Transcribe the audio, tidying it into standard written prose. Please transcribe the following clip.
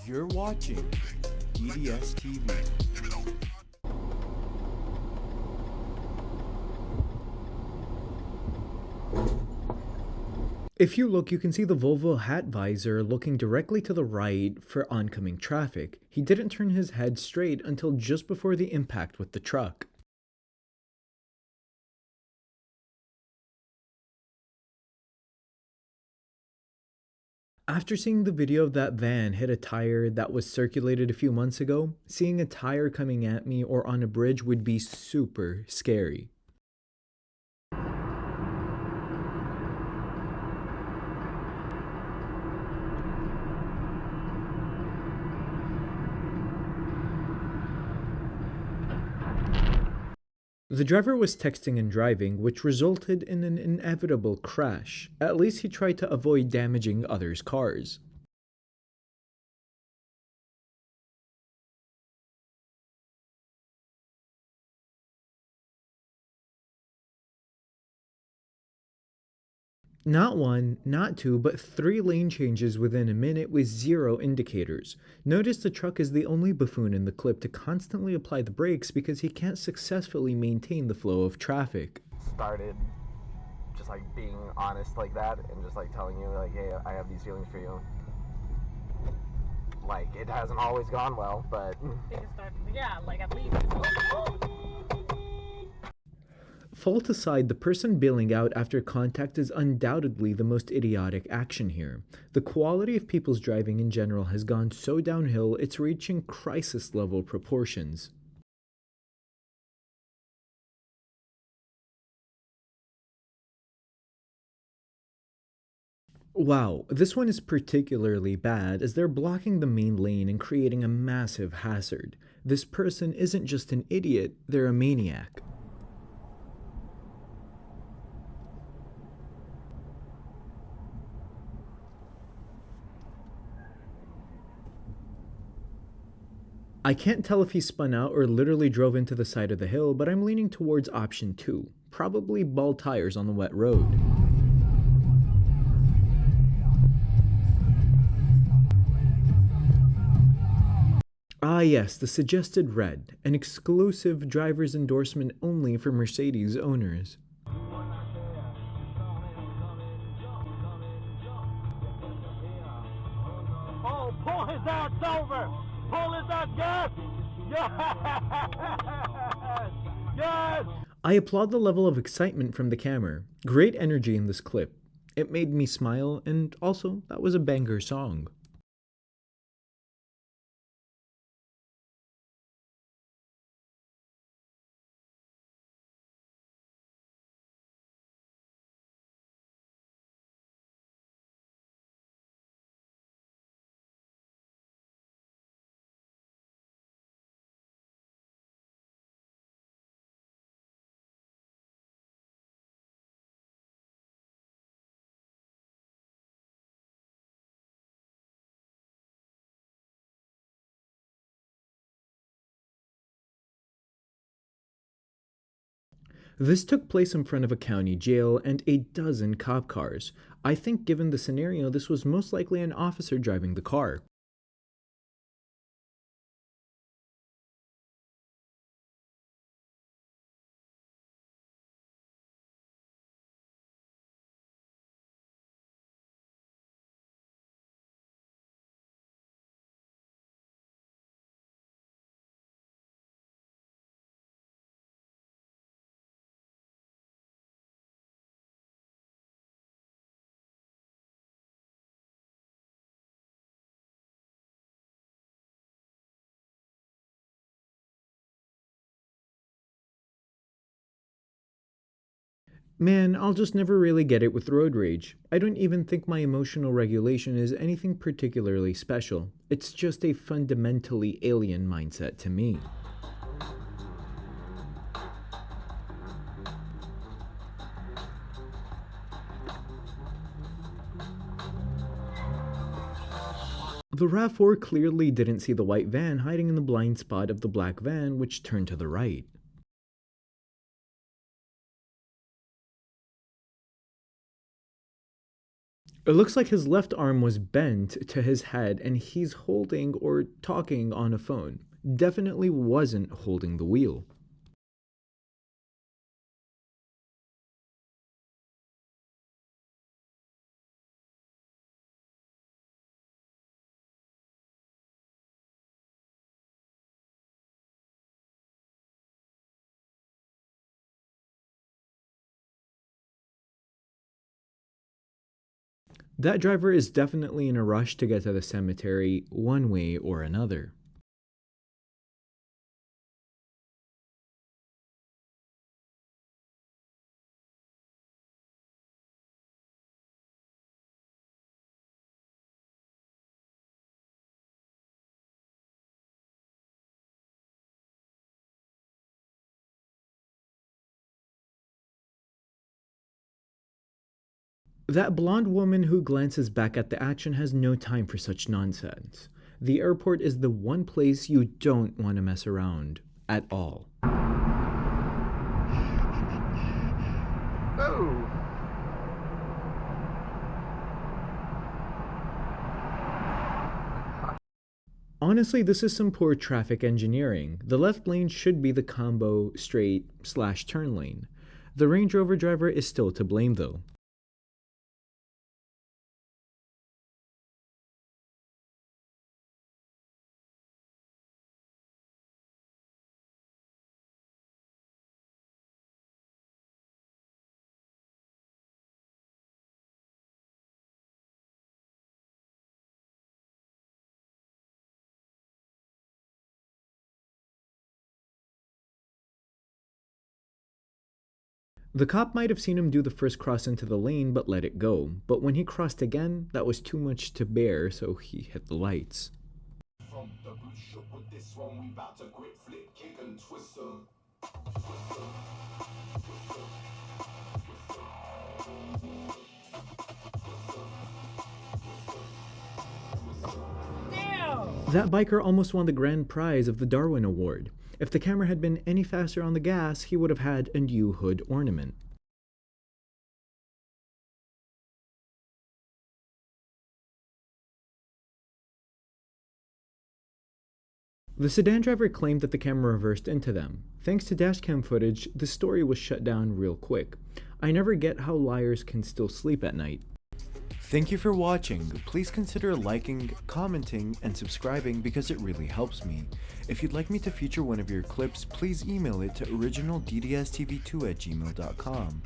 You're watching EDS TV. If you look, you can see the Volvo hat visor looking directly to the right for oncoming traffic. He didn't turn his head straight until just before the impact with the truck. After seeing the video of that van hit a tire that was circulated a few months ago, seeing a tire coming at me or on a bridge would be super scary. The driver was texting and driving, which resulted in an inevitable crash. At least he tried to avoid damaging others' cars. Not one, not two, but three lane changes within a minute with zero indicators. Notice the truck is the only buffoon in the clip to constantly apply the brakes because he can't successfully maintain the flow of traffic. Started just like being honest like that and just like telling you like, hey, I have these feelings for you. Like, it hasn't always gone well, but yeah, like at least. Fault aside, the person bailing out after contact is undoubtedly the most idiotic action here. The quality of people's driving in general has gone so downhill it's reaching crisis level proportions. Wow, this one is particularly bad as they're blocking the main lane and creating a massive hazard. This person isn't just an idiot, they're a maniac. I can't tell if he spun out or literally drove into the side of the hill, but I'm leaning towards option 2, probably bald tires on the wet road. Ah yes, the suggested red, an exclusive driver's endorsement only for Mercedes owners. Oh, pull his ass over! Pull his ass, yes! Yes! Yes! I applaud the level of excitement from the camera. Great energy in this clip. It made me smile, and also, that was a banger song. This took place in front of a county jail and a dozen cop cars. I think given the scenario, this was most likely an officer driving the car. Man, I'll just never really get it with road rage. I don't even think my emotional regulation is anything particularly special. It's just a fundamentally alien mindset to me. The RAV4 clearly didn't see the white van hiding in the blind spot of the black van, which turned to the right. It looks like his left arm was bent to his head and he's holding or talking on a phone. Definitely wasn't holding the wheel. That driver is definitely in a rush to get to the cemetery one way or another. That blonde woman who glances back at the action has no time for such nonsense. The airport is the one place you don't want to mess around at all. Oh! Honestly, this is some poor traffic engineering. The left lane should be the combo straight/turn lane. The Range Rover driver is still to blame though. The cop might have seen him do the first cross into the lane but let it go, but when he crossed again, that was too much to bear, so he hit the lights. Damn! That biker almost won the grand prize of the Darwin Award. If the camera had been any faster on the gas, he would have had a new hood ornament. The sedan driver claimed that the camera reversed into them. Thanks to dashcam footage, the story was shut down real quick. I never get how liars can still sleep at night. Thank you for watching. Please consider liking, commenting, and subscribing because it really helps me. If you'd like me to feature one of your clips, please email it to originalddsTV2@gmail.com.